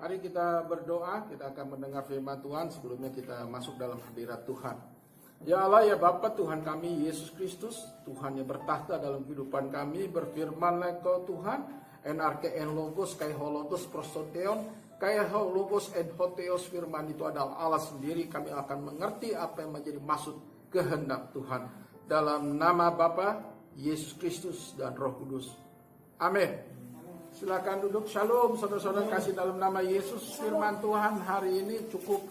Mari kita berdoa, kita akan mendengar firman Tuhan sebelumnya kita masuk dalam hadirat Tuhan. Ya Allah, ya Bapa Tuhan kami, Yesus Kristus, Tuhan yang bertahta dalam kehidupan kami, berfirmanlah Kau Tuhan, en arke en logos, kai hologos prosoteon, kai hologos en hoteos, firman itu adalah Allah sendiri, kami akan mengerti apa yang menjadi maksud kehendak Tuhan. Dalam nama Bapa, Yesus Kristus dan Roh Kudus. Amin. Silakan duduk. Shalom saudara-saudara kasih dalam nama Yesus. Firman Tuhan hari ini cukup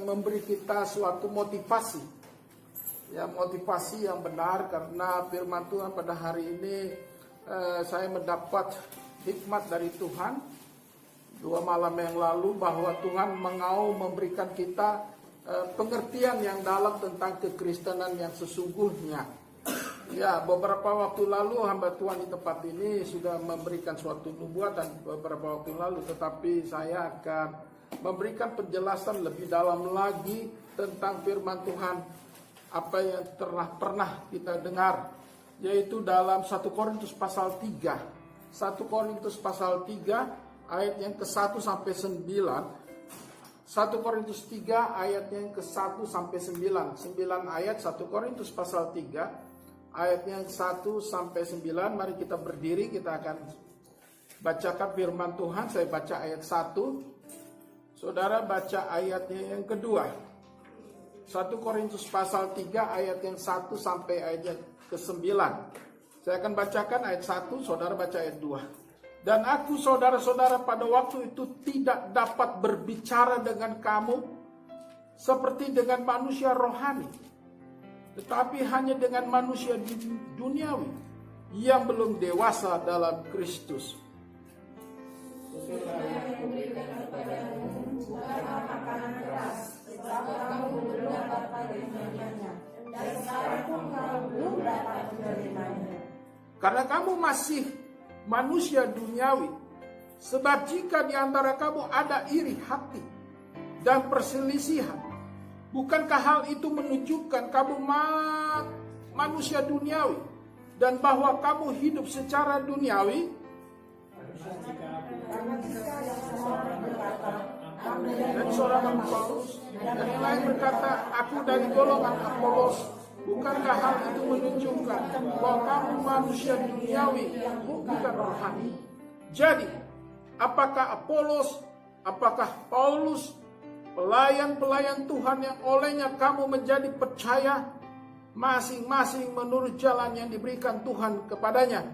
memberi kita suatu motivasi. Ya, motivasi yang benar karena firman Tuhan pada hari ini saya mendapat hikmat dari Tuhan 2 malam yang lalu bahwa Tuhan mau memberikan kita pengertian yang dalam tentang kekristenan yang sesungguhnya. Ya, beberapa waktu lalu hamba Tuhan di tempat ini sudah memberikan suatu nubuatan beberapa waktu lalu, tetapi saya akan memberikan penjelasan lebih dalam lagi tentang firman Tuhan apa yang pernah kita dengar, yaitu dalam 1 Korintus pasal 3. 1 Korintus pasal 3 ayat yang ke-1 sampai 9. 1 Korintus 3 ayat yang ke-1 sampai 9. 9 ayat 1 Korintus pasal 3 ayatnya 1 sampai 9. Mari kita berdiri, kita akan bacakan firman Tuhan. Saya baca ayat 1, saudara baca ayatnya yang kedua. 1 Korintus pasal 3 ayat yang 1 sampai ayat yang ke-9. Saya akan bacakan ayat 1, saudara baca ayat 2. Dan aku saudara-saudara pada waktu itu tidak dapat berbicara dengan kamu seperti dengan manusia rohani, tetapi hanya dengan manusia duniawi yang belum dewasa dalam Kristus. Karena kamu masih manusia duniawi, sebab jika di antara kamu ada iri hati dan perselisihan, bukankah hal itu menunjukkan kamu manusia duniawi dan bahwa kamu hidup secara duniawi? Dan seorang Paulus dan yang lain berkata, aku dari golongan Apolos. Bukankah hal itu menunjukkan bahwa kamu manusia duniawi, bukan rohani? Jadi, apakah Apolos, apakah Paulus pelayan-pelayan Tuhan yang olehnya kamu menjadi percaya, masing-masing menurut jalan yang diberikan Tuhan kepadanya?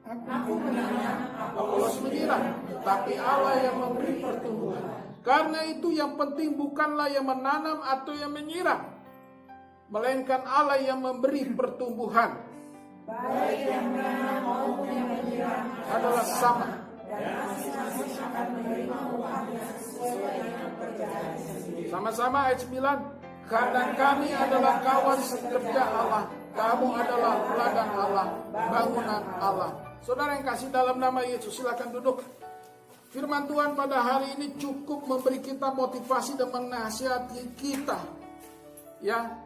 Aku menanya, Apolos menyiram, tetapi Allah yang memberi pertumbuhan. Karena itu yang penting bukanlah yang menanam atau yang menyiram, melainkan Allah yang memberi pertumbuhan. Baik yang menanam maupun yang menyiram adalah sama, dan masing-masing akan menerima upahnya sesuai dengan pekerjaan sendiri. Sama-sama ayat 9. Karena kami adalah kawan sekerja Allah, kamu adalah ladang Allah, bangunan Allah. Saudara yang kasih dalam nama Yesus, silakan duduk. Firman Tuhan pada hari ini cukup memberi kita motivasi dan menasihati kita. Ya,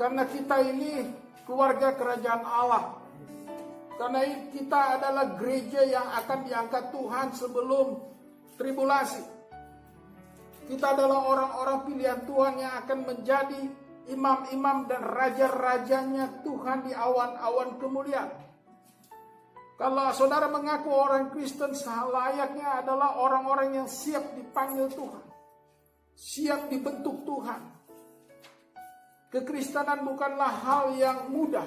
karena kita ini keluarga kerajaan Allah. Karena kita adalah gereja yang akan diangkat Tuhan sebelum tribulasi. Kita adalah orang-orang pilihan Tuhan yang akan menjadi imam-imam dan raja-rajanya Tuhan di awan-awan kemuliaan. Kalau saudara mengaku orang Kristen, selayaknya adalah orang-orang yang siap dipanggil Tuhan, siap dibentuk Tuhan. Kekristenan bukanlah hal yang mudah.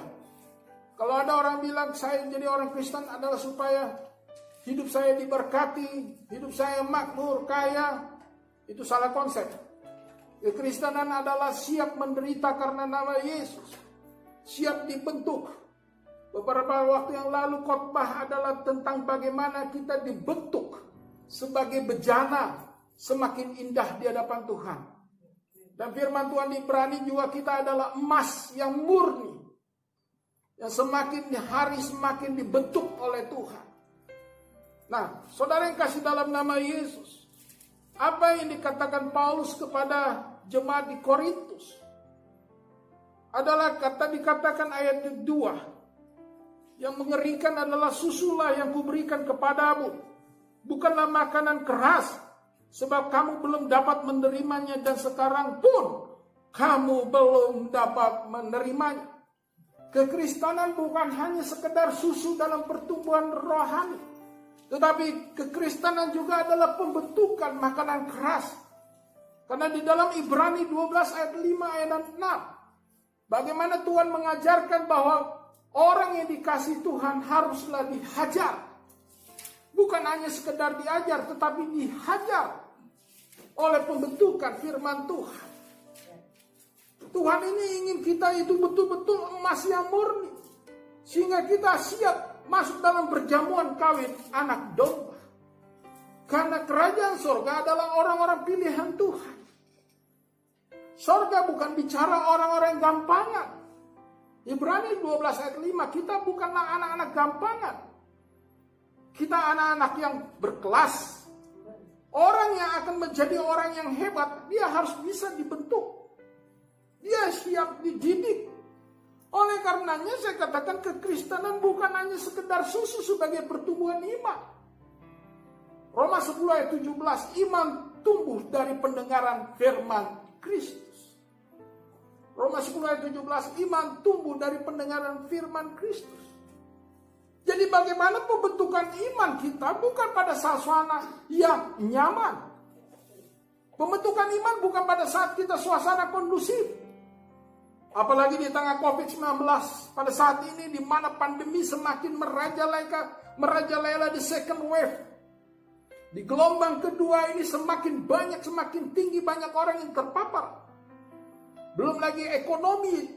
Kalau ada orang bilang saya jadi orang Kristen adalah supaya hidup saya diberkati, hidup saya makmur, kaya, itu salah konsep. Kekristenan adalah siap menderita karena nama Yesus, siap dibentuk. Beberapa waktu yang lalu khotbah adalah tentang bagaimana kita dibentuk sebagai bejana semakin indah di hadapan Tuhan. Dan firman Tuhan di Ibrani juga kita adalah emas yang murni, yang semakin hari semakin dibentuk oleh Tuhan. Nah, saudara yang kasih dalam nama Yesus, apa yang dikatakan Paulus kepada jemaat di Korintus adalah dikatakan ayat 2. Yang mengerikan adalah susulah yang kuberikan kepadamu, bukanlah makanan keras, sebab kamu belum dapat menerimanya dan sekarang pun kamu belum dapat menerimanya. Kekristenan bukan hanya sekedar susu dalam pertumbuhan rohani, tetapi kekristenan juga adalah pembentukan makanan keras. Karena di dalam Ibrani 12 ayat 5 ayat 6, bagaimana Tuhan mengajarkan bahwa orang yang dikasihi Tuhan haruslah dihajar. Bukan hanya sekedar diajar, tetapi dihajar oleh pembentukan firman Tuhan. Tuhan ini ingin kita itu betul-betul emas yang murni, sehingga kita siap masuk dalam perjamuan kawin anak domba. Karena kerajaan sorga adalah orang-orang pilihan Tuhan. Sorga bukan bicara orang-orang yang gampangan. Ibrani 12 ayat 5, kita bukanlah anak-anak gampangan. Kita anak-anak yang berkelas. Orang yang akan menjadi orang yang hebat, dia harus bisa dibentuk. Dia siap dididik. Oleh karenanya saya katakan kekristenan bukan hanya sekedar susu sebagai pertumbuhan iman. Roma 10 ayat 17, iman tumbuh dari pendengaran firman Kristus. Roma 10 ayat 17, iman tumbuh dari pendengaran firman Kristus. Jadi bagaimana pembentukan iman kita bukan pada suasana yang nyaman. Pembentukan iman bukan pada saat kita suasana kondusif. Apalagi di tengah COVID-19 pada saat ini di mana pandemi semakin merajalela di second wave. Di gelombang kedua ini semakin tinggi banyak orang yang terpapar. Belum lagi ekonomi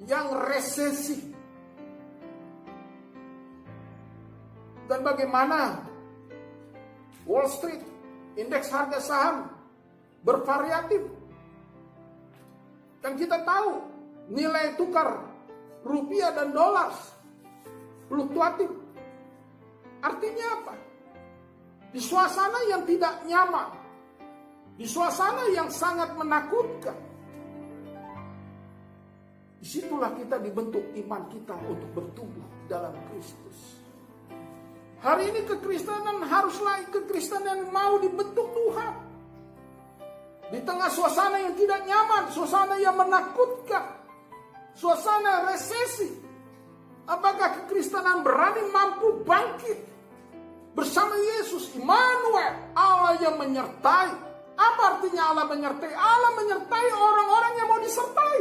yang resesi. Dan bagaimana Wall Street, indeks harga saham bervariatif. Dan kita tahu nilai tukar rupiah dan dolar fluktuatif. Artinya apa? Di suasana yang tidak nyaman, di suasana yang sangat menakutkan, disitulah kita dibentuk iman kita untuk bertumbuh dalam Kristus. Hari ini kekristenan haruslah kekristenan yang mau dibentuk Tuhan. Di tengah suasana yang tidak nyaman, suasana yang menakutkan, suasana resesi, apakah kekristenan berani mampu bangkit bersama Yesus, Immanuel, Allah yang menyertai? Apa artinya Allah menyertai? Allah menyertai orang-orang yang mau disertai.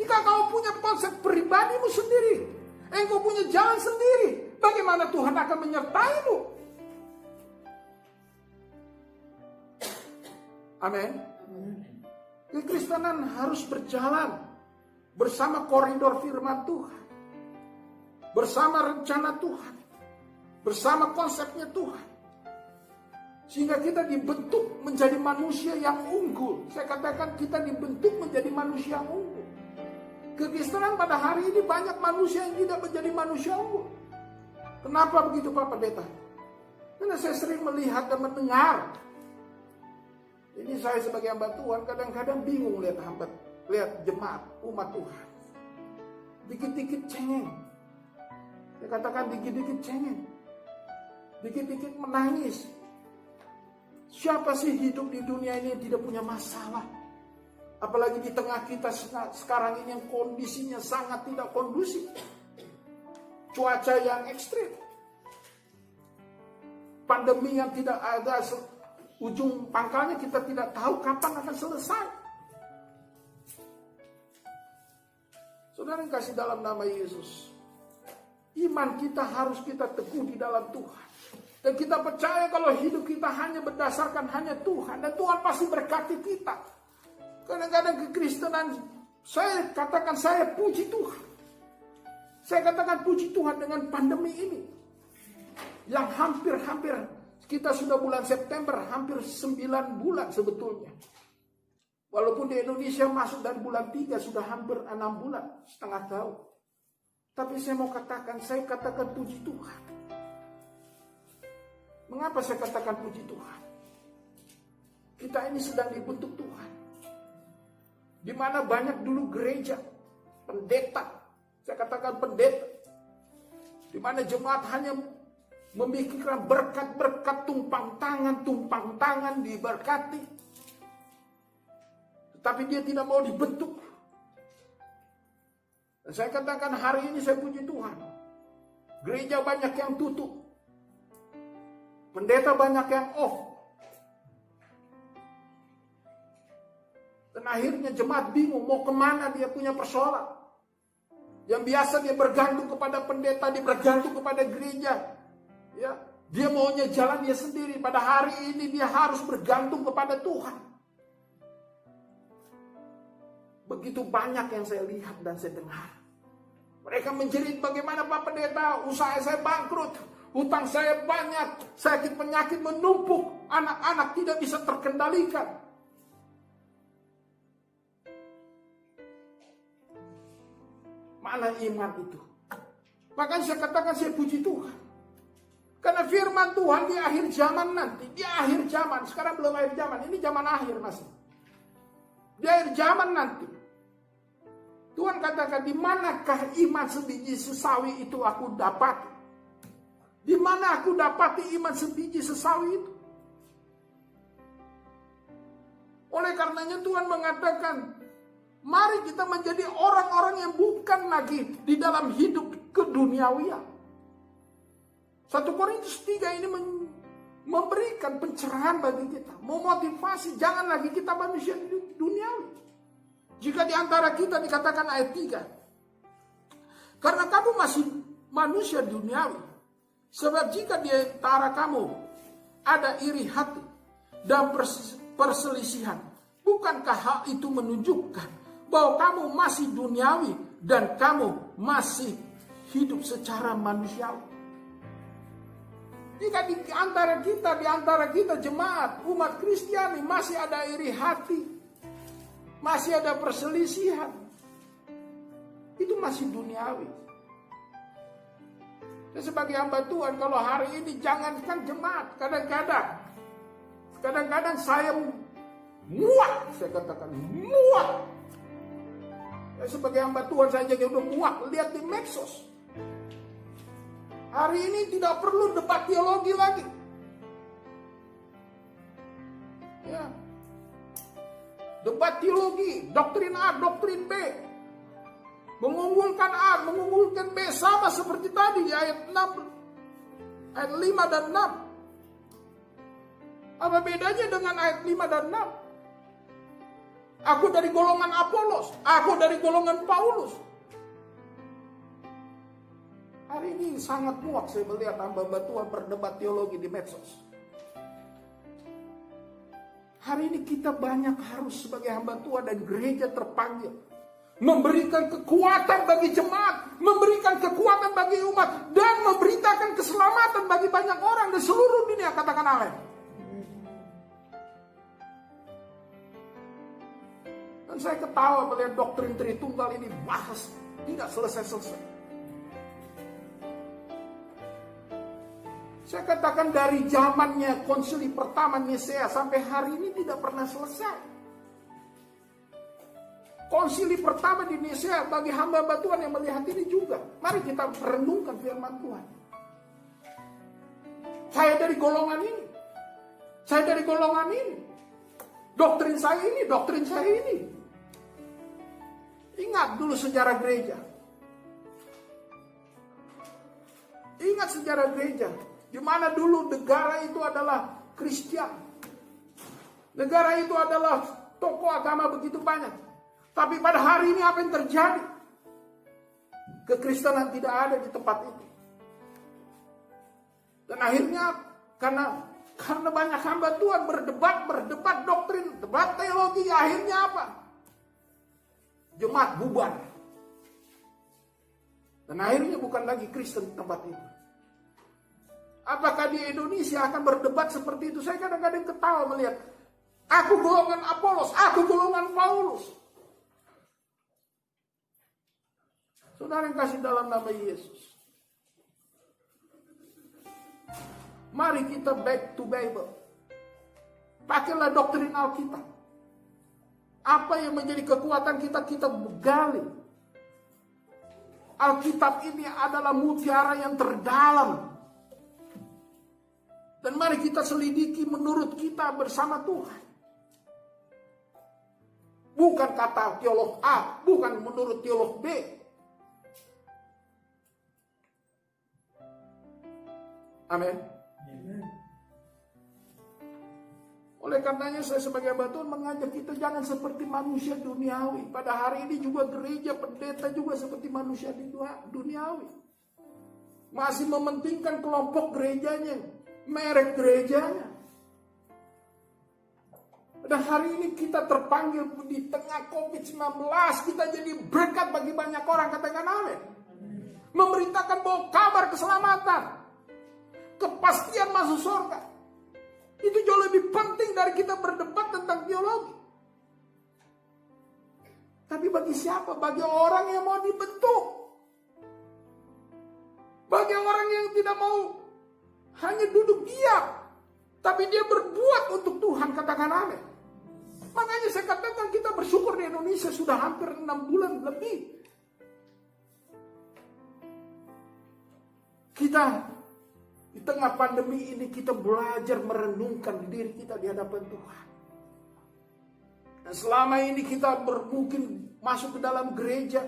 Jika kau punya konsep pribadimu sendiri, engkau punya jalan sendiri, bagaimana Tuhan akan menyertaimu? Amin. Kekristenan harus berjalan bersama koridor firman Tuhan, bersama rencana Tuhan, bersama konsepnya Tuhan, sehingga kita dibentuk menjadi manusia yang unggul. Saya katakan kita dibentuk menjadi manusia yang unggul. Kekristenan pada hari ini banyak manusia yang tidak menjadi manusia unggul. Kenapa begitu Pak Pendeta? Karena saya sering melihat dan mendengar. Ini saya sebagai hamba Tuhan kadang-kadang bingung lihat jemaat umat Tuhan. Dikit-dikit cengeng. Saya katakan dikit-dikit cengeng. Dikit-dikit menangis. Siapa sih hidup di dunia ini yang tidak punya masalah? Apalagi di tengah kita sekarang ini yang kondisinya sangat tidak kondusif. Cuaca yang ekstrim. Pandemi yang tidak ada ujung pangkalnya, kita tidak tahu kapan akan selesai. Saudara yang kasih dalam nama Yesus, iman kita harus kita teguh di dalam Tuhan. Dan kita percaya kalau hidup kita hanya berdasarkan hanya Tuhan, dan Tuhan pasti berkati kita. Kadang-kadang kekristenan, saya katakan saya puji Tuhan. Saya katakan puji Tuhan dengan pandemi ini. Yang hampir-hampir, kita sudah bulan September, hampir 9 bulan sebetulnya. Walaupun di Indonesia masuk dari bulan 3, sudah hampir 6 bulan, setengah tahun. Tapi saya mau katakan, saya katakan puji Tuhan. Mengapa saya katakan puji Tuhan? Kita ini sedang dibentuk Tuhan. Di mana banyak dulu gereja, pendeta, saya katakan pendeta. Di mana jemaat hanya memikirkan berkat-berkat tumpang tangan diberkati. Tapi dia tidak mau dibentuk. Dan saya katakan hari ini saya puji Tuhan. Gereja banyak yang tutup. Pendeta banyak yang off. Dan akhirnya jemaat bingung mau kemana dia punya persoalan. Yang biasa dia bergantung kepada pendeta, dia bergantung kepada gereja. Ya, dia maunya jalan dia sendiri. Pada hari ini dia harus bergantung kepada Tuhan. Begitu banyak yang saya lihat dan saya dengar. Mereka menjerit, bagaimana Pak Pendeta, usaha saya bangkrut, hutang saya banyak, sakit penyakit menumpuk, anak-anak tidak bisa terkendalikan. Mana iman itu? Makanya saya katakan saya puji Tuhan. Karena firman Tuhan di akhir zaman nanti, di akhir zaman, sekarang belum akhir zaman, ini zaman akhir masih. Di akhir zaman nanti, Tuhan katakan, di manakah iman sebiji sesawi itu aku dapati? Di mana aku dapati iman sebiji sesawi itu? Oleh karenanya Tuhan mengatakan, mari kita menjadi orang-orang yang bukan lagi di dalam hidup keduniawian. 1 Korintus 3 ini memberikan pencerahan bagi kita. Memotivasi, jangan lagi kita manusia duniawi. Jika di antara kita dikatakan ayat 3. Karena kamu masih manusia duniawi. Sebab jika di antara kamu ada iri hati dan perselisihan, bukankah hal itu menunjukkan bahwa kamu masih duniawi dan kamu masih hidup secara manusiawi? Jika di antara kita jemaat, umat Kristiani masih ada iri hati, masih ada perselisihan, itu masih duniawi. Dan sebagai hamba Tuhan, kalau hari ini jangankan jemaat, kadang-kadang saya muak, saya katakan muak. Dan sebagai hamba Tuhan saya jadi udah muak, lihat di medsos. Hari ini tidak perlu debat teologi lagi. Ya. Debat teologi, doktrin A, doktrin B. Mengunggulkan A, mengunggulkan B, sama seperti tadi di ayat 6, ayat 5 dan 6. Apa bedanya dengan ayat 5 dan 6? Aku dari golongan Apolos, aku dari golongan Paulus. Hari ini sangat muak saya melihat hamba Tuhan berdebat teologi di medsos. Hari ini kita banyak harus sebagai hamba Tuhan dan gereja terpanggil memberikan kekuatan bagi jemaat, memberikan kekuatan bagi umat, dan memberitakan keselamatan bagi banyak orang di seluruh dunia. Katakan amin. Dan saya ketawa melihat doktrin Tritunggal ini bahas tidak selesai-selesai. Saya katakan dari zamannya konsili pertama Nisea sampai hari ini tidak pernah selesai. Konsili pertama di Nisea bagi hamba Tuhan yang melihat ini juga. Mari kita renungkan firman Tuhan. Saya dari golongan ini. Saya dari golongan ini. Doktrin saya ini, doktrin saya ini. Ingat dulu sejarah gereja. Ingat sejarah gereja. Di mana dulu negara itu adalah Kristen. Negara itu adalah tokoh agama begitu banyak. Tapi pada hari ini apa yang terjadi? Kekristenan tidak ada di tempat itu. Dan akhirnya karena banyak hamba Tuhan berdebat doktrin, debat teologi, akhirnya apa? Jemaat bubar. Dan akhirnya bukan lagi Kristen di tempat itu. Apakah di Indonesia akan berdebat seperti itu? Saya kadang-kadang ketawa melihat. Aku golongan Apolos, aku golongan Paulus. Saudara yang kasih dalam nama Yesus. Mari kita back to Bible. Pakailah doktrin Alkitab. Apa yang menjadi kekuatan kita, kita gali. Alkitab ini adalah mutiara yang terdalam. Dan mari kita selidiki menurut kita bersama Tuhan. Bukan kata teolog A, bukan menurut teolog B. Amin. Oleh karenanya saya sebagai hamba Tuhan mengajak kita jangan seperti manusia duniawi. Pada hari ini juga gereja pendeta juga seperti manusia duniawi. Masih mementingkan kelompok gerejanya, merek gerejanya. Dan hari ini kita terpanggil di tengah COVID-19, kita jadi berkat bagi banyak orang, katakan amin. Memberitakan bahwa kabar keselamatan, kepastian masuk surga. Itu jauh lebih penting dari kita berdebat tentang teologi. Tapi bagi siapa? Bagi orang yang mau dibentuk. Bagi orang yang tidak mau hanya duduk diam, tapi dia berbuat untuk Tuhan, katakan amin. Makanya saya katakan kita bersyukur di Indonesia sudah hampir 6 bulan lebih. Kita di tengah pandemi ini kita belajar merenungkan diri kita di hadapan Tuhan. Dan selama ini kita mungkin masuk ke dalam gereja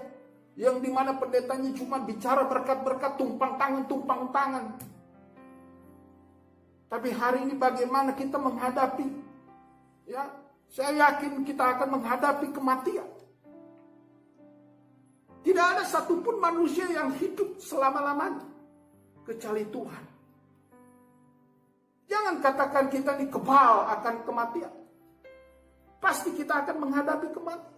yang dimana pendetanya cuma bicara berkat-berkat, tumpang tangan. Tapi hari ini bagaimana kita menghadapi, ya, saya yakin kita akan menghadapi kematian. Tidak ada satupun manusia yang hidup selama-lamanya kecuali Tuhan. Jangan katakan kita ini kebal akan kematian. Pasti kita akan menghadapi kematian.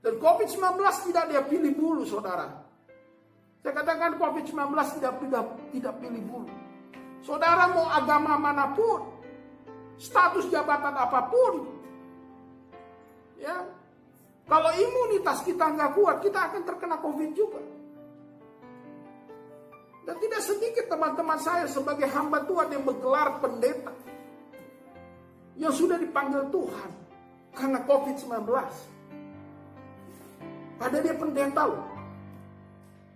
Dan COVID-19 tidak dia pilih bulu, saudara. Saya katakan COVID-19 tidak pilih bulu. Saudara mau agama manapun, status jabatan apapun, ya, kalau imunitas kita nggak kuat, kita akan terkena COVID juga. Dan tidak sedikit teman-teman saya sebagai hamba Tuhan yang bergelar pendeta, yang sudah dipanggil Tuhan karena COVID-19. Padahal dia pendeta loh,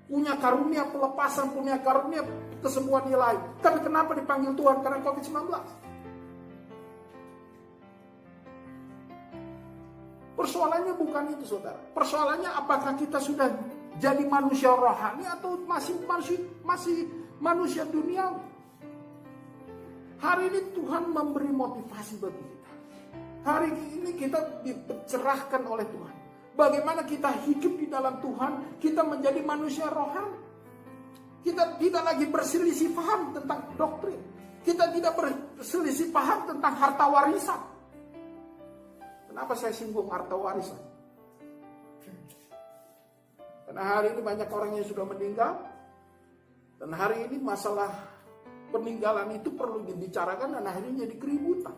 punya karunia pelepasan, punya karunia kesembuhan nilai. Tapi kenapa dipanggil Tuhan karena COVID-19? Persoalannya bukan itu, saudara. Persoalannya apakah kita sudah jadi manusia rohani atau masih manusia duniawi. Hari ini Tuhan memberi motivasi bagi kita. Hari ini kita dicerahkan oleh Tuhan. Bagaimana kita hidup di dalam Tuhan, kita menjadi manusia rohani. Kita tidak lagi berselisih paham tentang doktrin. Kita tidak berselisih paham tentang harta warisan. Kenapa saya singgung harta warisan? Karena hari ini banyak orang yang sudah meninggal. Dan hari ini masalah peninggalan itu perlu dibicarakan dan akhirnya jadi keributan.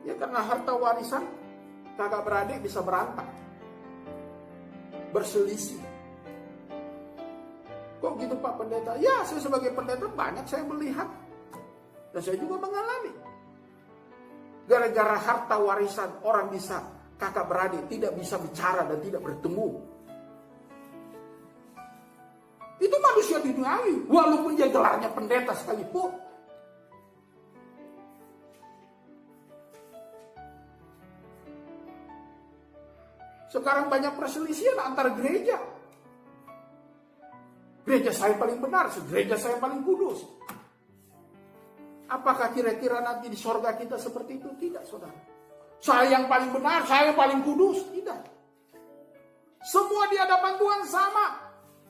Ya karena harta warisan, kakak beradik bisa berantak, berselisih. Kok gitu Pak Pendeta? Ya saya sebagai pendeta banyak saya melihat. Dan saya juga mengalami. Gara-gara harta warisan orang bisa, kakak beradik tidak bisa bicara dan tidak bertemu. Itu manusia duniawi, walaupun dia gelarnya pendeta sekalipun. Sekarang banyak perselisihan antar gereja. Gereja saya paling benar, gereja saya paling kudus. Apakah kira-kira nanti di sorga kita seperti itu? Tidak, saudara. Saya yang paling benar, saya yang paling kudus. Tidak. Semua di hadapan Tuhan sama.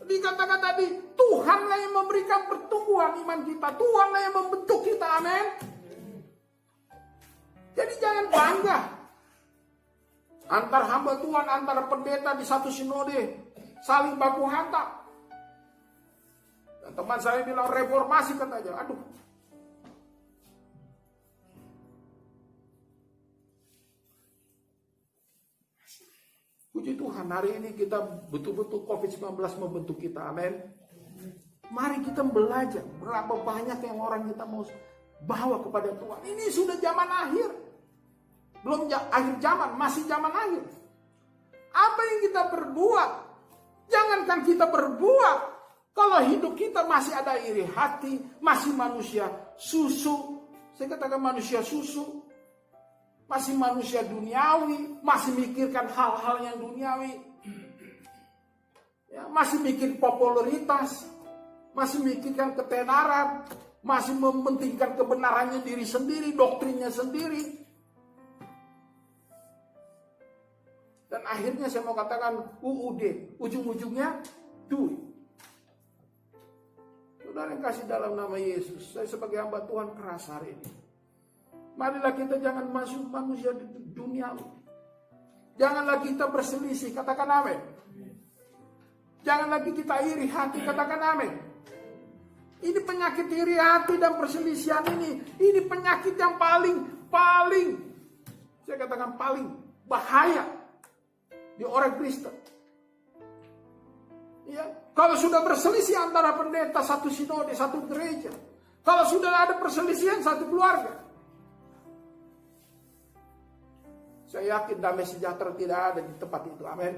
Dikatakan tadi, Tuhanlah yang memberikan pertumbuhan iman kita. Tuhanlah yang membentuk kita, amin. Jadi jangan bangga. Antar hamba Tuhan, antar pendeta di satu sinode, saling baku hantam. Dan teman saya bilang reformasi katanya, aduh. Puji Tuhan, hari ini kita betul-betul COVID-19 membentuk kita, amin. Mari kita belajar berapa banyak yang orang kita mau bawa kepada Tuhan. Ini sudah zaman akhir. Belum akhir zaman, masih zaman akhir. Apa yang kita perbuat? Jangankan kita berbuat, Kalau hidup kita masih ada iri hati, masih manusia susu, saya katakan manusia susu, masih manusia duniawi, masih mikirkan hal-hal yang duniawi, ya, masih mikir popularitas, masih mikirkan ketenaran, masih mementingkan kebenarannya diri sendiri, doktrinnya sendiri. Dan akhirnya saya mau katakan UUD, ujung-ujungnya duit. Saudara yang kasih dalam nama Yesus, saya sebagai hamba Tuhan keras hari ini. Marilah kita jangan masuk manusia dunia. Janganlah kita berselisih, katakan amin. Jangan lagi kita iri hati, katakan amin. Ini penyakit iri hati dan perselisihan ini penyakit yang paling, saya katakan paling bahaya di orang Kristen. Ya, kalau sudah berselisih antara pendeta satu sinode, satu gereja, kalau sudah ada perselisihan satu keluarga, saya yakin damai sejahtera tidak ada di tempat itu. Amin.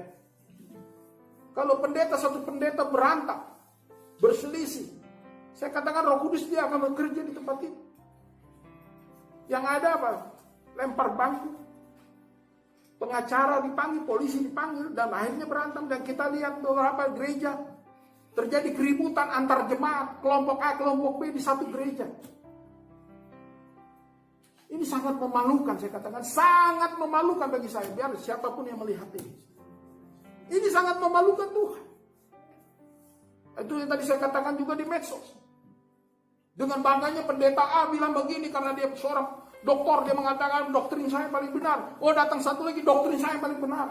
Kalau satu pendeta berantem, berselisih, saya katakan Roh Kudus dia akan bekerja di tempat itu. Yang ada apa? Lempar bangku, pengacara dipanggil, polisi dipanggil, dan akhirnya berantem. Dan kita lihat beberapa gereja terjadi keributan antar jemaat, kelompok A, kelompok B di satu gereja. Ini sangat memalukan, saya katakan sangat memalukan bagi saya, biar siapapun yang melihat ini. Ini sangat memalukan Tuhan. Itu yang tadi saya katakan juga di medsos. Dengan bangganya pendeta A bilang begini karena dia seorang doktor, dia mengatakan doktrin saya paling benar. Oh, datang satu lagi, doktrin saya paling benar.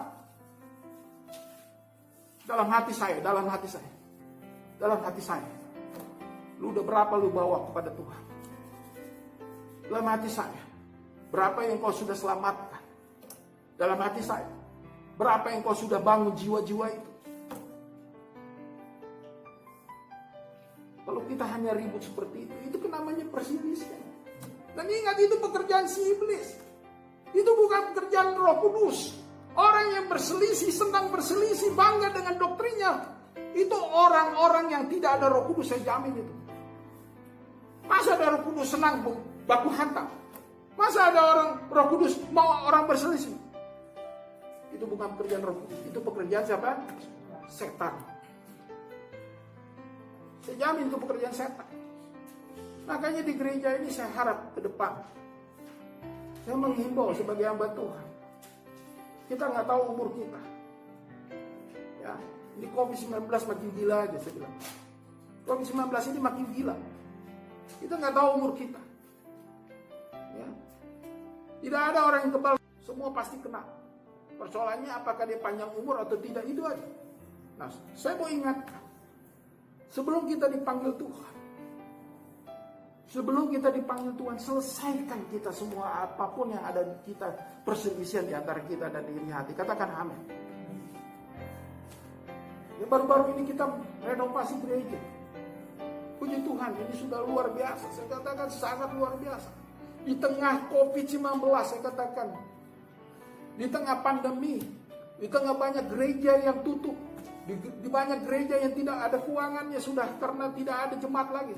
Dalam hati saya, lu udah berapa lu bawa kepada Tuhan? Dalam hati saya, berapa yang kau sudah selamatkan? Dalam hati saya, berapa yang kau sudah bangun jiwa-jiwa itu? Kalau kita hanya ribut seperti itu namanya perselisihan. Dan ingat, itu pekerjaan si iblis. Itu bukan pekerjaan Roh Kudus. Orang yang berselisih, senang berselisih, bangga dengan doktrinnya, itu orang-orang yang tidak ada Roh Kudus, saya jamin itu. Masa ada Roh Kudus senang baku hantam? Masa ada orang Roh Kudus mau orang berselisih? Itu bukan pekerjaan Roh Kudus, itu pekerjaan siapa? Setan. Saya jamin itu pekerjaan setan. Makanya di gereja ini saya harap ke depan, saya menghimbau sebagai hamba Tuhan, kita nggak tahu umur kita. Ya, ini COVID-19 makin gila aja saya bilang. COVID-19 ini makin gila. Kita nggak tahu umur kita. Ya. Tidak ada orang yang kebal, semua pasti kena. Persoalannya apakah dia panjang umur atau tidak, itu aja. Nah, saya mau ingatkan, sebelum kita dipanggil Tuhan, selesaikan kita semua apapun yang ada di kita, perselisihan di antara kita dan iri hati. Katakan amin. Ya, baru-baru ini kita renovasi gereja. Puji Tuhan, ini sudah luar biasa. Saya katakan sangat luar biasa. Di tengah COVID-19, saya katakan, di tengah pandemi, di tengah banyak gereja yang tutup, di banyak gereja yang tidak ada keuangannya sudah karena tidak ada jemaat lagi.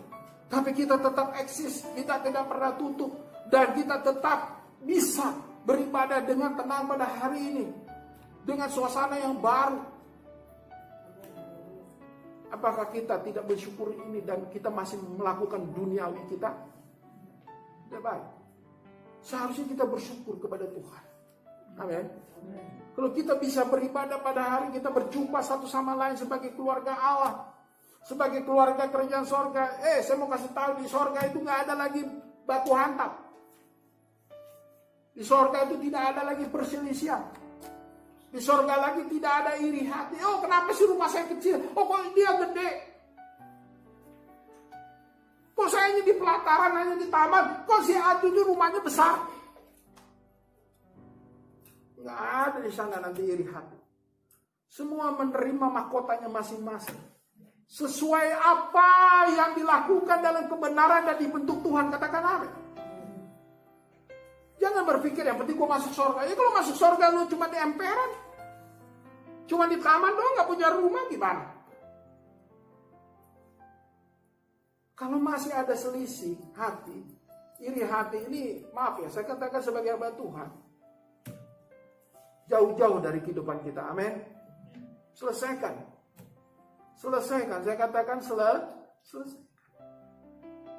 Tapi kita tetap eksis, kita tidak pernah tutup, dan kita tetap bisa beribadah dengan tenang pada hari ini, dengan suasana yang baru. Apakah kita tidak bersyukur ini dan kita masih melakukan duniawi kita? Tidak baik. Seharusnya kita bersyukur kepada Tuhan. Amin. Kalau kita bisa beribadah pada hari kita berjumpa satu sama lain sebagai keluarga Allah, sebagai keluarga kerajaan sorga. Saya mau kasih tahu, di sorga itu nggak ada lagi baku hantam. Di sorga itu tidak ada lagi perselisihan. Di sorga lagi tidak ada iri hati. Oh, kenapa sih rumah saya kecil? Oh, kok dia gede? Kok saya hanya di pelataran, hanya di taman? Kok si Adu itu rumahnya besar? Nggak ada di sana nanti iri hati. Semua menerima mahkotanya masing-masing. Sesuai apa yang dilakukan dalam kebenaran dan dibentuk Tuhan. Katakan amin. Jangan berpikir yang penting gue masuk surga. Ya kalau masuk surga lu cuma di emperan, cuma di taman doang, gak punya rumah, gimana? Kalau masih ada selisih hati, iri hati ini, maaf ya, saya katakan sebagai hamba Tuhan, jauh-jauh dari kehidupan kita. Amin. Selesaikan. Saya katakan selesai.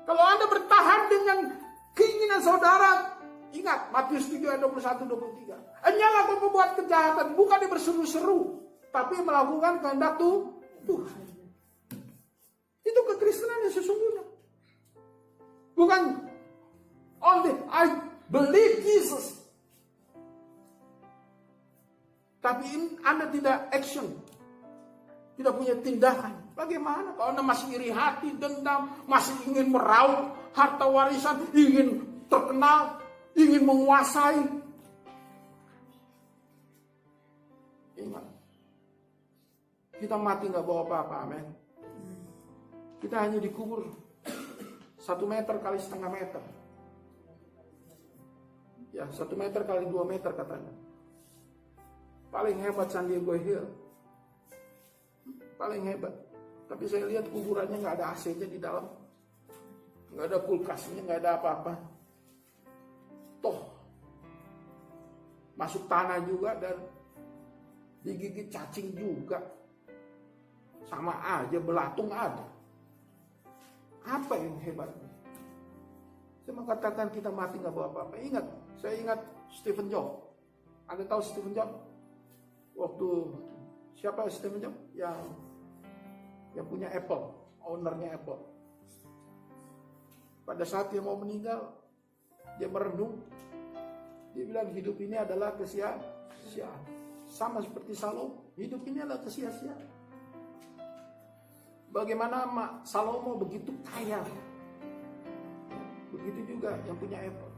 Kalau Anda bertahan dengan keinginan saudara, ingat Matius 7 ayat 21-23. Jangan kau membuat kejahatan, bukan berseru-seru, tapi melakukan kehendak Tuhan. Itu kekristenan yang sesungguhnya. Bukan only I believe Jesus, tapi Anda tidak action, tidak punya tindakan. Bagaimana kalau Anda masih iri hati, dendam, masih ingin meraup harta warisan, ingin terkenal, ingin menguasai? Ingat, kita mati gak bawa apa-apa, amin. Kita hanya dikubur 1 meter kali setengah meter. Ya, 1 meter kali 2 meter katanya. Paling hebat San Diego Hill. Paling hebat. Tapi saya lihat kuburannya gak ada AC-nya di dalam. Gak ada kulkasnya, gak ada apa-apa. Toh, masuk tanah juga dan digigit cacing juga. Sama aja, belatung ada. Apa yang hebatnya? Saya mengatakan kita mati gak bawa apa-apa. Ingat, saya ingat Stephen Jobs. Anda tahu Stephen Jobs? Waktu siapa Stephen Jobs? Yang punya Apple, ownernya Apple. Pada saat dia mau meninggal, dia merenung. Dia bilang hidup ini adalah kesia-siaan. Sama seperti Salomo, hidup ini adalah kesia-siaan. Bagaimana Salomo begitu kaya, begitu juga yang punya Apple.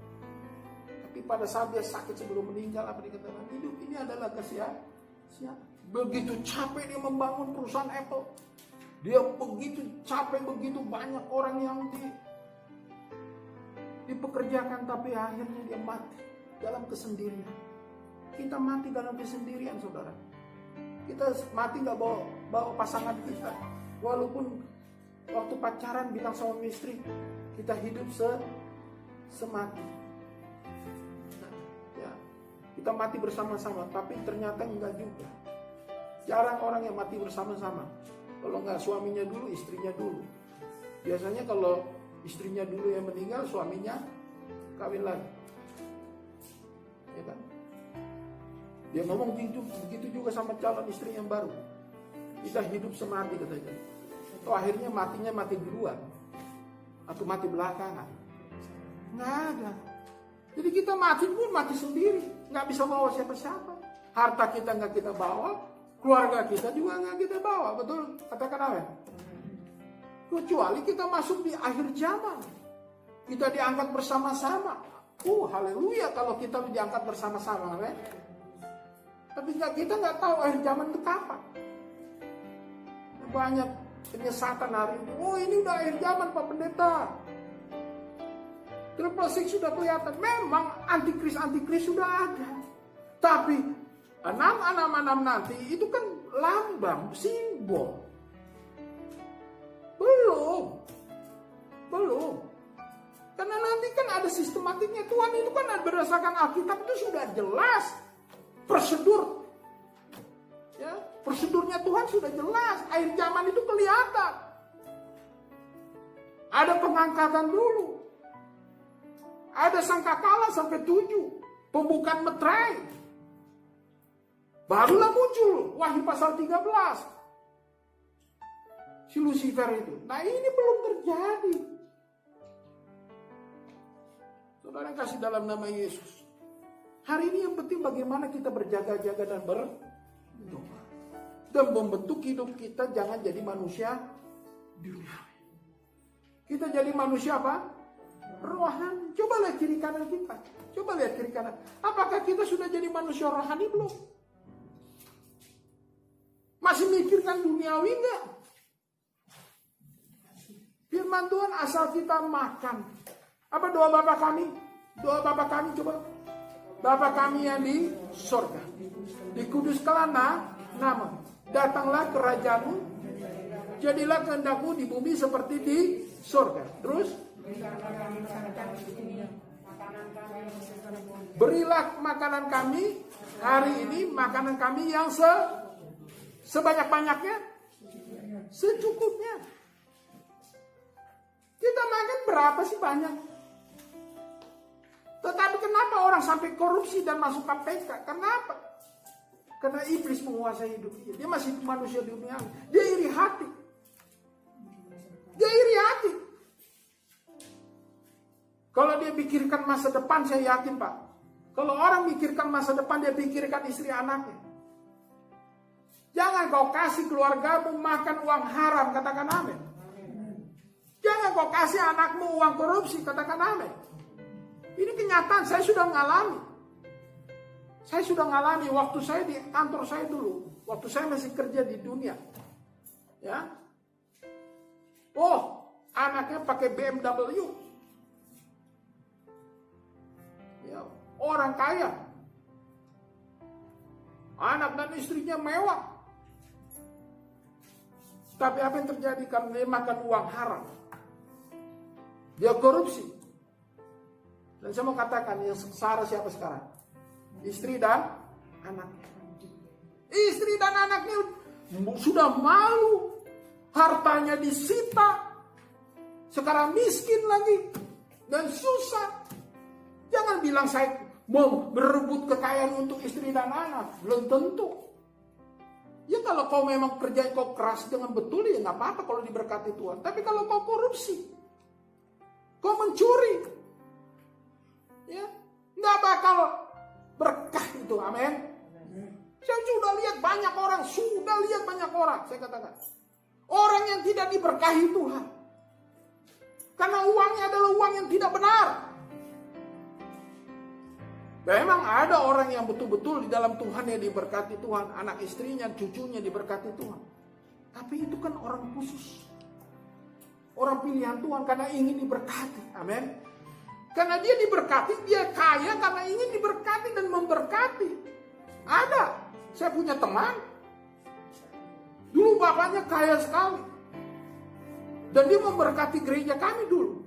Tapi pada saat dia sakit sebelum meninggal, apa dikatakan? Hidup ini adalah kesia-siaan. Begitu capek dia membangun perusahaan Apple. Dia begitu capek, begitu banyak orang yang dipekerjakan, tapi akhirnya dia mati dalam kesendirian. Kita mati dalam kesendirian, saudara. Kita mati gak bawa pasangan kita. Walaupun waktu pacaran bilang sama istri, kita hidup semati. Ya, kita mati bersama-sama, tapi ternyata enggak juga. Jarang orang yang mati bersama-sama. Kalau enggak suaminya dulu, istrinya dulu. Biasanya kalau istrinya dulu yang meninggal, suaminya kawin lagi. Ya kan? Dia ngomong begitu juga sama calon istri yang baru. Kita hidup semati katanya. Atau akhirnya matinya mati duluan. Atau mati belakangan. Nggak ada. Jadi kita mati pun mati sendiri. Nggak bisa bawa siapa-siapa. Harta kita nggak kita bawa. Keluarga kita juga nggak kita bawa. Betul? Katakan apa? Kecuali kita masuk di akhir zaman. Kita diangkat bersama-sama. Haleluya kalau kita diangkat bersama-sama. Tapi kita nggak tahu akhir zaman itu kapan. Banyak penyesatan hari ini. Ini udah akhir zaman Pak Pendeta. Triple Six sudah kelihatan. Memang antikris sudah ada. Tapi 666 nanti itu kan lambang, simbol. Belum. Karena nanti kan ada sistematiknya. Tuhan itu kan berdasarkan Alkitab itu sudah jelas. Prosedur. Ya, prosedurnya Tuhan sudah jelas. Akhir zaman itu kelihatan. Ada pengangkatan dulu. Ada sangkakala sampai 7. Pembukaan meterai. Barulah muncul Wahyu pasal 13. Si Lucifer itu. Nah ini belum terjadi. Saudara yang kasih dalam nama Yesus. Hari ini yang penting bagaimana kita berjaga-jaga dan berdoa. Dan membentuk hidup kita jangan jadi manusia duniawi. Kita jadi manusia apa? Rohani. Coba lihat kiri kanan kita. Coba lihat kiri kanan. Apakah kita sudah jadi manusia rohani belum? Masih mikirkan duniawi enggak? Firman Tuhan asal kita makan. Apa doa Bapa kami? Doa Bapa kami coba. Bapa kami yang di sorga. Dikuduskanlah nama. Datanglah kerajaanmu. Jadilah kehendakmu di bumi seperti di surga. Terus berilah makanan kami hari ini, makanan kami yang sebanyak-banyaknya, secukupnya. Kita makan berapa sih banyak? Tetapi kenapa orang sampai korupsi dan masuk KPK? Kenapa? Karena iblis menguasai hidup dia. Dia masih manusia dunia. Dia iri hati. Dia iri hati. Kalau dia pikirkan masa depan, saya yakin Pak. Kalau orang mikirkan masa depan, dia pikirkan istri anaknya. Jangan kau kasih keluargamu makan uang haram, katakan amin. Jangan kau kasih anakmu uang korupsi, katakan amin. Ini kenyataan, saya sudah mengalami. Saya sudah mengalami waktu saya di kantor saya dulu. Waktu saya masih kerja di dunia. Ya. Oh, anaknya pakai BMW. Ya, orang kaya. Anak dan istrinya mewah. Tapi apa yang terjadi karena dia makan uang haram? Dia korupsi. Dan saya mau katakan yang sengsara siapa sekarang? Istri dan anaknya. Istri dan anaknya sudah malu. Hartanya disita. Sekarang miskin lagi. Dan susah. Jangan bilang saya mau merebut kekayaan untuk istri dan anak. Belum tentu. Ya kalau kau memang kerja kau keras dengan betul ya gak apa-apa kalau diberkati Tuhan. Tapi kalau kau korupsi. Kau mencuri. Ya, gak bakal berkah itu, amin. Saya sudah lihat banyak orang, saya katakan. Orang yang tidak diberkahi Tuhan. Karena uangnya adalah uang yang tidak benar. Memang ada orang yang betul-betul di dalam Tuhan yang diberkati Tuhan. Anak istrinya, cucunya diberkati Tuhan. Tapi itu kan orang khusus. Orang pilihan Tuhan karena ingin diberkati, amin. Karena dia diberkati, dia kaya karena ingin diberkati dan memberkati. Ada. Saya punya teman. Dulu bapaknya kaya sekali. Dan dia memberkati gereja kami dulu.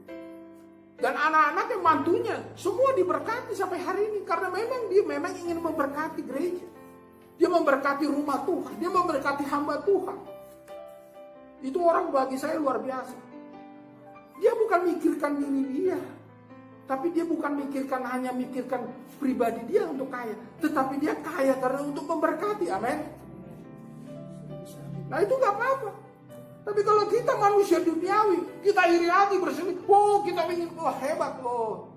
Dan anak-anaknya, mantunya, semua diberkati sampai hari ini. Karena memang dia ingin memberkati gereja. Dia memberkati rumah Tuhan. Dia memberkati hamba Tuhan. Itu orang bagi saya luar biasa. Dia bukan mikirkan diri dia. Tapi dia bukan hanya mikirkan pribadi dia untuk kaya. Tetapi dia kaya karena untuk memberkati. Amin. Nah itu gak apa-apa. Tapi kalau kita manusia duniawi. Kita iri hati berselih. Oh kita ingin. Wah hebat loh.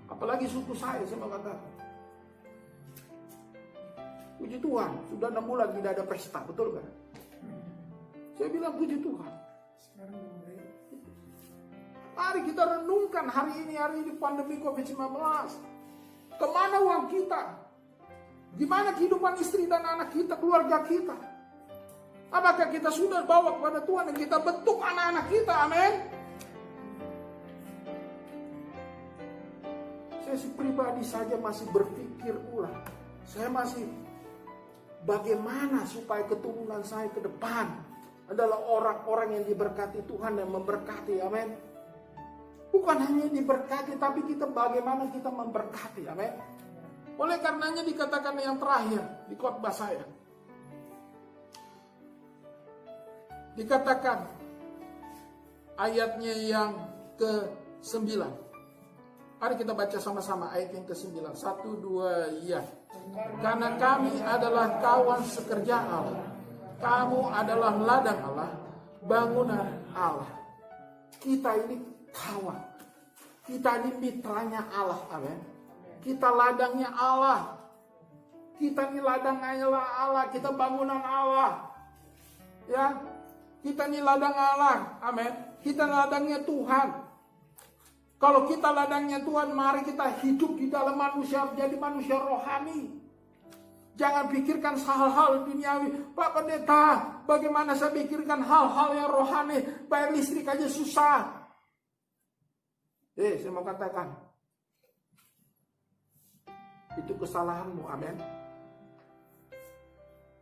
Apalagi suku saya mau katakan. Puji Tuhan. Sudah 6 bulan tidak ada pesta. Betul gak? Saya bilang puji Tuhan. Mari kita renungkan hari ini pandemi COVID-19. Kemana uang kita? Gimana kehidupan istri dan anak kita, keluarga kita? Apakah kita sudah bawa kepada Tuhan dan kita bentuk anak-anak kita? Amin. Saya pribadi saja masih berpikir ulang. Saya masih bagaimana supaya keturunan saya ke depan adalah orang-orang yang diberkati Tuhan dan memberkati. Amin. Bukan hanya diberkati, tapi kita bagaimana kita memberkati. Amin. Oleh karenanya dikatakan yang terakhir di khotbah saya. Dikatakan ayatnya yang ke-9. Mari kita baca sama-sama ayat yang ke-9. 1, 2, ya. Karena kami adalah kawan sekerja Allah. Kamu adalah ladang Allah, bangunan Allah. Kita ini kawan. Kita ini mitranya Allah. Amin. Kita ladangnya Allah. Kita ini ladangnya Allah. Kita bangunan Allah. Ya. Kita ini ladang Allah. Amin. Kita ladangnya Tuhan. Kalau kita ladangnya Tuhan, mari kita hidup di dalam manusia, menjadi manusia rohani. Jangan pikirkan hal-hal duniawi. Pak Pendeta, bagaimana saya pikirkan hal-hal yang rohani? Bayar listrik aja susah. Saya mau katakan. Itu kesalahanmu, amin.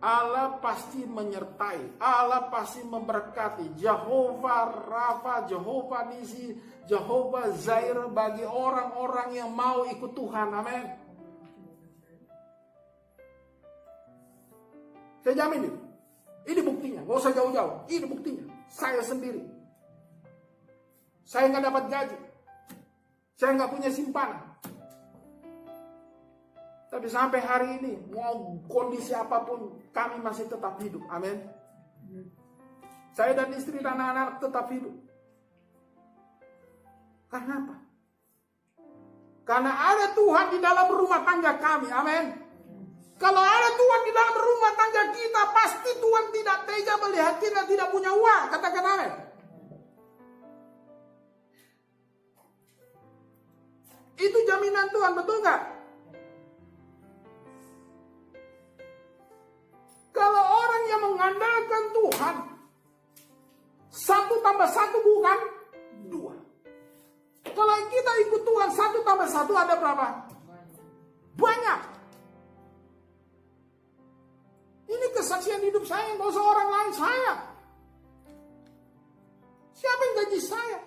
Allah pasti menyertai, Allah pasti memberkati. Jehovah Rafa, Jehovah Nisi, Jehovah Zair bagi orang-orang yang mau ikut Tuhan. Amin. Saya jamin ini buktinya, gak usah jauh-jauh. Ini buktinya, saya sendiri. Saya nggak dapat gaji, saya nggak punya simpanan. Tapi sampai hari ini, mau kondisi apapun, kami masih tetap hidup. Amin. Saya dan istri dan anak-anak tetap hidup. Karena apa? Karena ada Tuhan di dalam rumah tangga kami. Amin. Kalau ada Tuhan di dalam rumah tangga kita, pasti Tuhan tidak tega melihat kita tidak punya uang. Katakan amin. Itu jaminan Tuhan, betul nggak? Kalau orang yang mengandalkan Tuhan, 1 tambah 1 bukan 2. Kalau kita ikut Tuhan, 1 tambah 1 ada berapa? Banyak. Ini kesaksian hidup saya, nggak usah orang lain, saya. Siapa yang gaji saya?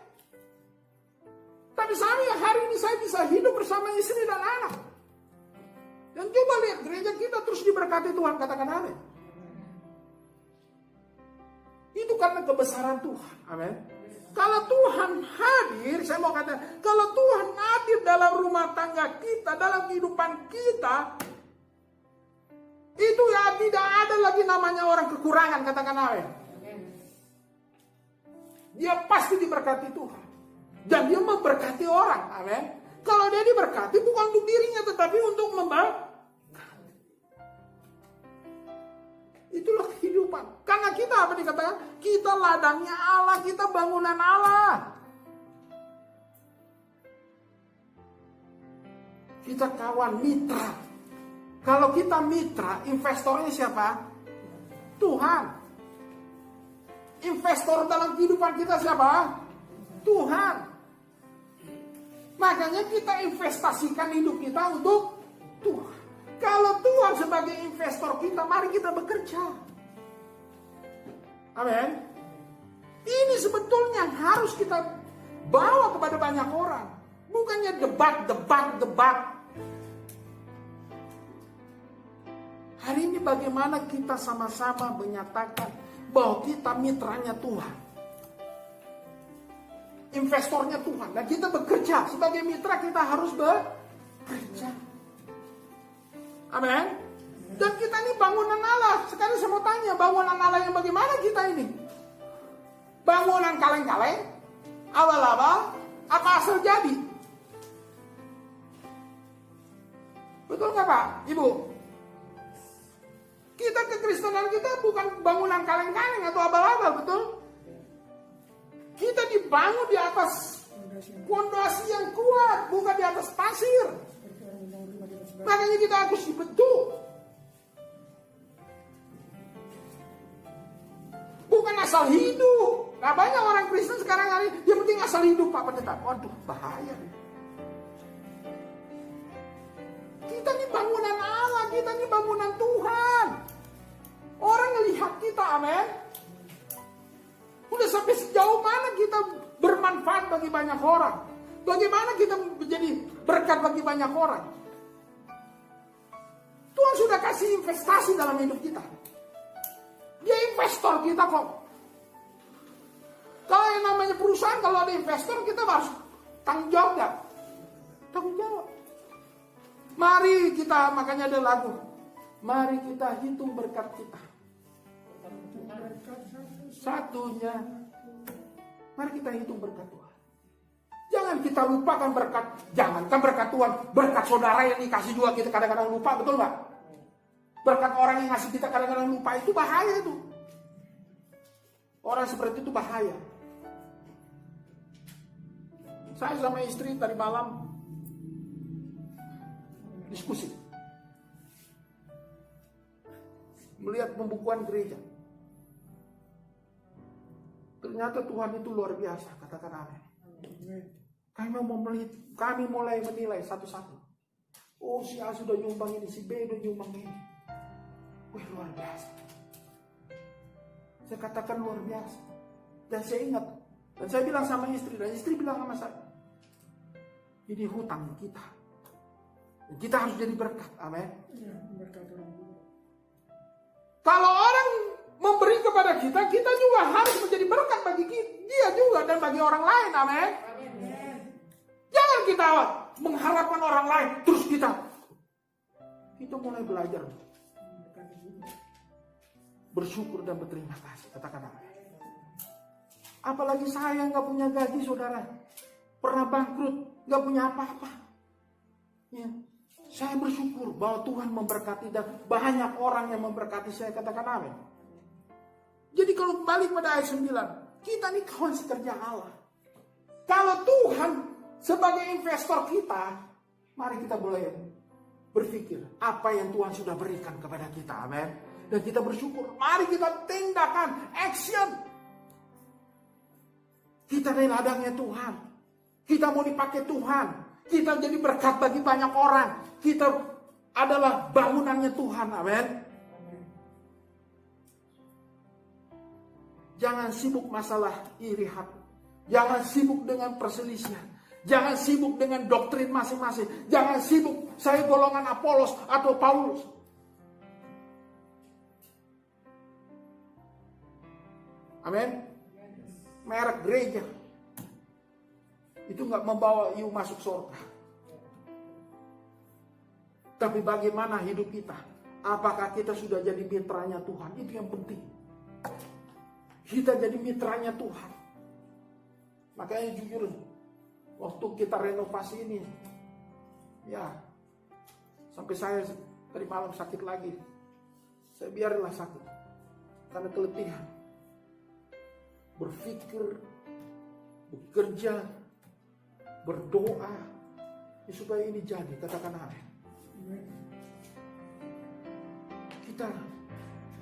Tapi hari ini saya bisa hidup bersama istri dan anak. Dan coba lihat gereja kita terus diberkati Tuhan, katakan amin. Itu karena kebesaran Tuhan. Amin. Kalau Tuhan hadir, saya mau katakan, kalau Tuhan hadir dalam rumah tangga kita, dalam kehidupan kita, itu ya tidak ada lagi namanya orang kekurangan, katakan amin. Dia pasti diberkati Tuhan. Dan dia memberkati orang. Amin. Kalau dia diberkati bukan untuk dirinya, tetapi untuk memberkati. Itulah kehidupan. Karena kita apa dikatakan? Kita ladangnya Allah, kita bangunan Allah. Kita kawan mitra. Kalau kita mitra, investornya siapa? Tuhan. Investor dalam kehidupan kita siapa? Tuhan. Makanya kita investasikan hidup kita untuk Tuhan. Kalau Tuhan sebagai investor kita, mari kita bekerja. Amin. Ini sebetulnya harus kita bawa kepada banyak orang. Bukannya debat. Hari ini bagaimana kita sama-sama menyatakan bahwa kita mitranya Tuhan. Investornya Tuhan. Dan kita bekerja. Sebagai mitra kita harus bekerja. Amin. Dan kita ini bangunan Allah. Sekarang saya mau tanya, bangunan Allah yang bagaimana kita ini? Bangunan kaleng-kaleng? Awal-awal? Apa asal jadi? Betul nggak Pak? Ibu? Kita kekristenan kita bukan bangunan kaleng-kaleng atau abal-abal, betul? Kita dibangun di atas fondasi yang kuat, bukan di atas pasir. Makanya kita harus dibentuk. Bukan asal hidup. Nah, banyak orang Kristen sekarang hari yang penting asal hidup Pak Pendeta. Waduh, bahaya. Kita ini bangunan Allah, kita ini bangunan Tuhan. Orang melihat kita, amin. Udah sampai sejauh mana kita bermanfaat bagi banyak orang. Bagaimana kita menjadi berkat bagi banyak orang. Tuhan sudah kasih investasi dalam hidup kita. Dia investor kita kok. Kalau yang namanya perusahaan, kalau ada investor kita harus tanggung jawab gak? Tanggung jawab. Mari kita, makanya ada lagu. Mari kita hitung berkat kita. Satunya. Mari kita hitung berkat Tuhan. Jangan kita lupakan berkat. Jangankan berkat Tuhan. Berkat saudara yang dikasih juga kita kadang-kadang lupa. Betul gak? Berkat orang yang ngasih kita kadang-kadang lupa. Itu bahaya itu. Orang seperti itu bahaya. Saya sama istri tadi malam diskusi. Melihat pembukuan gereja. Ternyata Tuhan itu luar biasa. Katakan amin. Kami mulai menilai satu-satu. Oh, si A sudah nyumbang ini, si B sudah nyumbang ini. Wih, luar biasa. Saya katakan luar biasa. Dan saya ingat, dan saya bilang sama istri, dan istri bilang sama saya, ini hutang kita. Dan kita harus jadi berkat. Amin. Ya, berkat orang tua. Kalau orang memberi kepada kita, kita juga harus menjadi berkat bagi dia juga dan bagi orang lain. Amin. Jangan kita mengharapkan orang lain, terus kita mulai belajar bersyukur dan berterima kasih. Katakan amin. Apalagi saya nggak punya gaji, saudara, pernah bangkrut, nggak punya apa-apa. Ya. Saya bersyukur bahwa Tuhan memberkati dan banyak orang yang memberkati saya. Katakan amin. Jadi kalau balik pada ayat 9, kita ini kawan sekerja Allah. Kalau Tuhan sebagai investor kita, mari kita mulai berpikir apa yang Tuhan sudah berikan kepada kita. Amin. Dan kita bersyukur. Mari kita tindakan, action. Kita dari ladangnya Tuhan. Kita mau dipakai Tuhan. Kita jadi berkat bagi banyak orang. Kita adalah bangunannya Tuhan. Amin. Jangan sibuk masalah iri hati. Jangan sibuk dengan perselisihan. Jangan sibuk dengan doktrin masing-masing. Jangan sibuk saya golongan Apolos atau Paulus. Amin. Merek gereja itu nggak membawa you masuk surga. Tapi bagaimana hidup kita? Apakah kita sudah jadi mitranya Tuhan? Itu yang penting. Kita jadi mitranya Tuhan. Makanya jujur, waktu kita renovasi ini, ya, sampai saya tadi malam sakit lagi. Saya biarlah sakit karena keletihan. Berpikir, bekerja, berdoa, ya supaya ini jadi. Katakan amin. Kita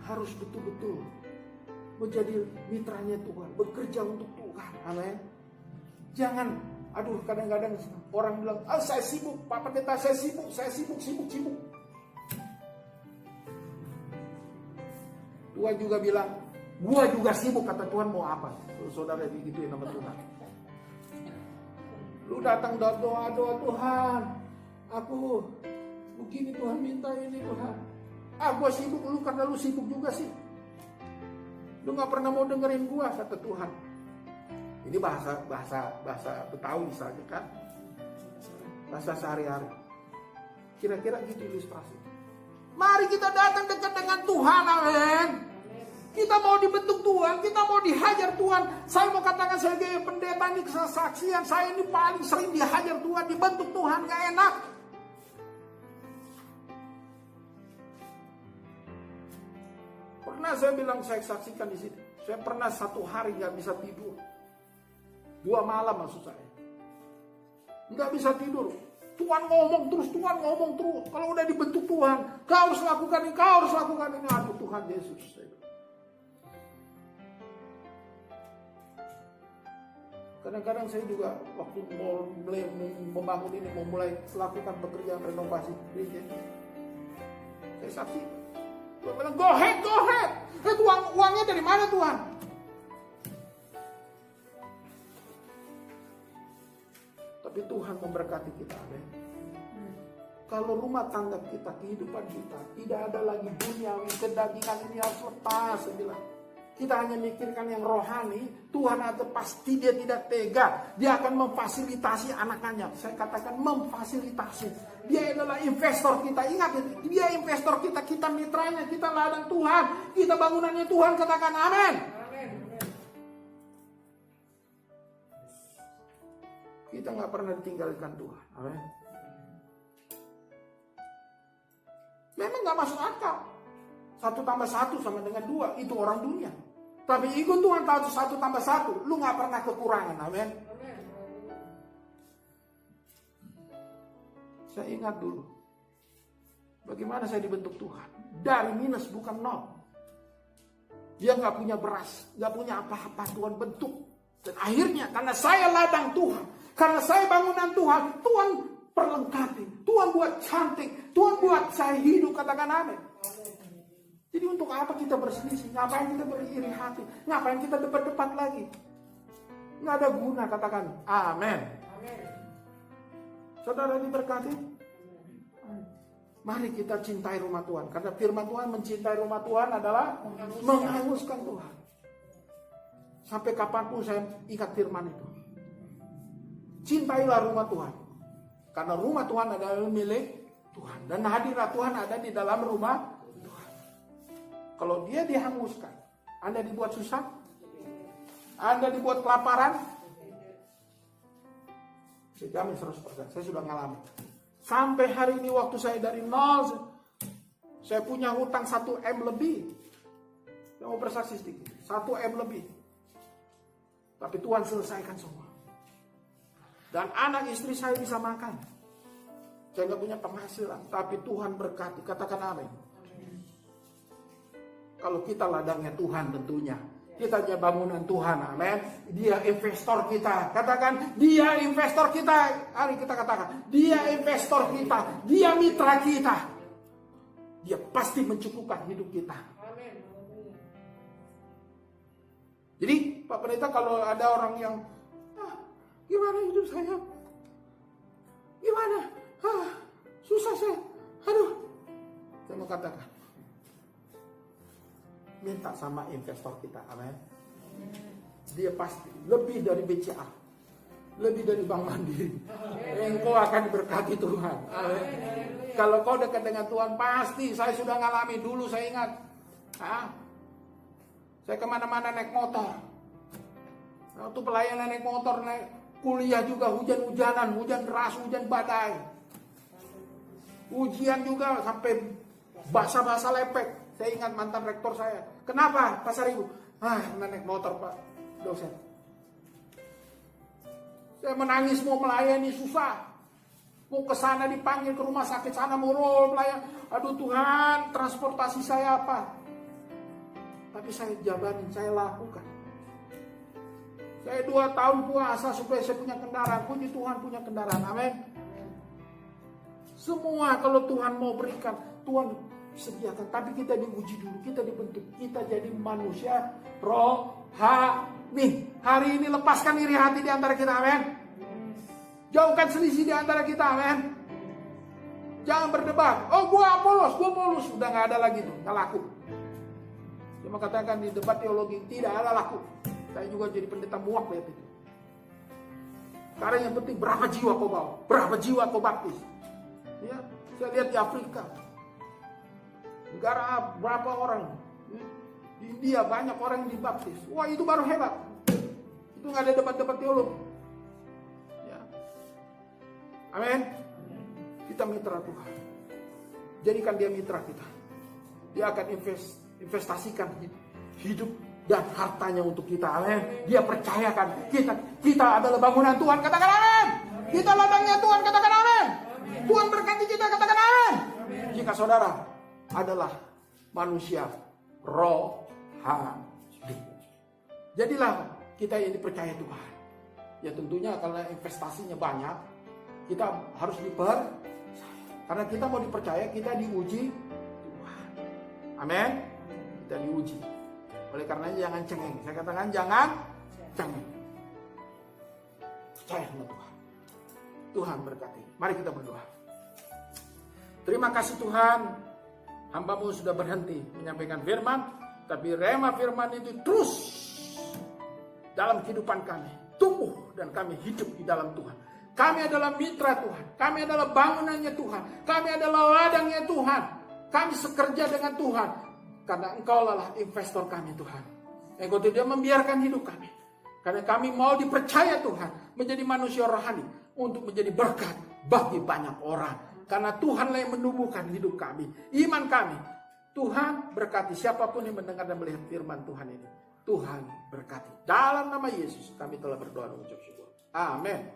harus betul-betul menjadi mitranya Tuhan, bekerja untuk Tuhan. Amin. Jangan, aduh, kadang-kadang orang bilang, saya sibuk, Pak Pendeta, saya sibuk. Tuhan juga bilang, gua juga sibuk. Kata Tuhan, mau apa? Saudara digituin sama Tuhan. Lu datang doa Tuhan, aku begini Tuhan, minta ini Tuhan. Gua sibuk, lu karena lu sibuk juga sih. Lu gak pernah mau dengerin gua, kata Tuhan. Ini bahasa Betawi saja kan, bahasa sehari-hari. Kira-kira gitu ilustrasi. Mari kita datang dekat dengan Tuhan, amin. Kita mau dibentuk Tuhan, kita mau dihajar Tuhan. Saya mau katakan sebagai pendeta ini kesaksian, saya ini paling sering dihajar Tuhan, dibentuk Tuhan, gak enak. Pernah saya bilang, saya saksikan di sini. Saya pernah 1 hari gak bisa tidur. 2 malam maksud saya. Gak bisa tidur. Tuhan ngomong terus. Kalau udah dibentuk Tuhan, kau harus lakukan ini, Aduh Tuhan Yesus. Kadang-kadang saya juga waktu mau membangun ini, mau mulai melakukan pekerjaan renovasi gereja, saya saksi. Tuhan bilang, go ahead. Itu uangnya dari mana Tuhan? Tapi Tuhan memberkati kita. Amin. Kalau rumah tangga kita, kehidupan kita tidak ada lagi duniawi, kedagingan ini harus lepas. Saya bilang, kita hanya mikirkan yang rohani. Tuhan ada pasti dia tidak tega. Dia akan memfasilitasi anak-anaknya. Saya katakan memfasilitasi. Dia adalah investor kita. Ingat, dia investor kita. Kita mitranya, kita ladang Tuhan, kita bangunannya Tuhan. Katakan amin. Kita gak pernah ditinggalkan Tuhan. Amin. Memang gak masuk akal. 1 tambah 1 sama dengan 2. Itu orang dunia. Tapi ikut Tuhan tahu 1 tambah 1. Lu gak pernah kekurangan. Amin. Saya ingat dulu. Bagaimana saya dibentuk Tuhan. Dari minus bukan nol. Dia gak punya beras. Gak punya apa-apa. Tuhan bentuk. Dan akhirnya karena saya ladang Tuhan. Karena saya bangunan Tuhan. Tuhan perlengkapi. Tuhan buat cantik. Tuhan buat saya hidup. Katakan amin. Jadi untuk apa kita berselisih? Ngapain kita beriri hati? Ngapain kita debat-debat lagi? Nggak ada guna, katakan amin. Saudara diberkati? Mari kita cintai rumah Tuhan. Karena firman Tuhan, mencintai rumah Tuhan adalah menghanguskan Tuhan. Sampai kapanpun saya ingat firman itu. Cintailah rumah Tuhan. Karena rumah Tuhan adalah milik Tuhan. Dan hadirat Tuhan ada di dalam rumah Tuhan. Kalau dia dihanguskan, Anda dibuat susah? Anda dibuat kelaparan? Saya jamin 100%. Saya sudah ngalami. Sampai hari ini waktu saya dari nol, saya punya hutang 1 M lebih. Saya mau bersaksi sedikit. 1 M lebih. Tapi Tuhan selesaikan semua. Dan anak istri saya bisa makan. Saya nggak punya penghasilan. Tapi Tuhan berkati. Katakan amin. Kalau kita ladangnya Tuhan tentunya. Kita aja bangunan Tuhan, amin. Dia investor kita. Katakan, dia investor kita. Hari kita katakan, dia investor kita. Dia mitra kita. Dia pasti mencukupkan hidup kita. Jadi, Pak Pendeta, kalau ada orang yang, gimana hidup saya? Gimana? Susah saya. Aduh. Saya mau katakan, minta sama investor kita, amin. Dia pasti lebih dari BCA, lebih dari Bank Mandiri. Engkau akan diberkati Tuhan, amin. Kalau kau dekat dengan Tuhan, pasti. Saya sudah ngalami dulu, saya ingat. Saya kemana-mana naik motor. Waktu pelayanan naik motor, naik kuliah juga hujan-hujanan, hujan deras, hujan badai. Ujian juga sampai basah-basah lepek. Saya ingat mantan rektor saya. Kenapa Pasar Ibu? Naik motor Pak dosen. Saya menangis mau melayani susah. Mau ke sana dipanggil ke rumah sakit sana murul pelayan. Aduh Tuhan, transportasi saya apa? Tapi saya jabanin, saya lakukan. Saya 2 tahun puasa supaya saya punya kendaraan. Puji Tuhan punya kendaraan, amin. Semua kalau Tuhan mau berikan, Tuhan sediakan. Tapi kita diuji dulu, kita dibentuk, kita jadi manusia rohani. Hari ini lepaskan iri hati di antara kita, amin. Jauhkan selisih di antara kita, amin. Jangan berdebat. Oh, gua polos. Udah gak ada lagi tuh, gak laku. Cuma katakan di debat teologi tidak ada laku. Saya juga jadi pendeta muak lihat itu. Karena yang penting berapa jiwa kau bawa, berapa jiwa kau baptis. Ya, saya lihat di Afrika. Negara berapa orang? Di India banyak orang yang dibaptis. Wah, itu baru hebat. Itu nggak ada debat-debat teologi. Ya. Amin. Kita mitra Tuhan. Jadikan dia mitra kita. Dia akan investasikan hidup dan hartanya untuk kita. Amin. Dia percayakan kita adalah bangunan Tuhan. Katakan amin. Kita ladangnya Tuhan. Katakan amin. Tuhan berkati kita. Katakan amin. Jika saudara adalah manusia rohani, jadilah kita yang dipercaya Tuhan. Ya tentunya karena investasinya banyak, kita harus dipercaya. Karena kita mau dipercaya, kita diuji Tuhan. Amin. Kita diuji. Oleh karenanya jangan cengeng. Saya katakan jangan cengeng. Percaya sama Tuhan. Tuhan berkati. Mari kita berdoa. Terima kasih Tuhan. Hamba-Mu sudah berhenti menyampaikan firman, tapi rema firman itu terus dalam kehidupan kami, tumbuh dan kami hidup di dalam Tuhan. Kami adalah mitra Tuhan, kami adalah bangunannya Tuhan, kami adalah ladangnya Tuhan, kami sekerja dengan Tuhan, karena Engkau adalah investor kami Tuhan. Engkau tidak membiarkan hidup kami, karena kami mau dipercaya Tuhan menjadi manusia rohani untuk menjadi berkat bagi banyak orang. Karena Tuhanlah yang menumbuhkan hidup kami, iman kami. Tuhan berkati siapapun yang mendengar dan melihat firman Tuhan ini. Tuhan berkati. Dalam nama Yesus kami telah berdoa dan mengucap syukur. Amin.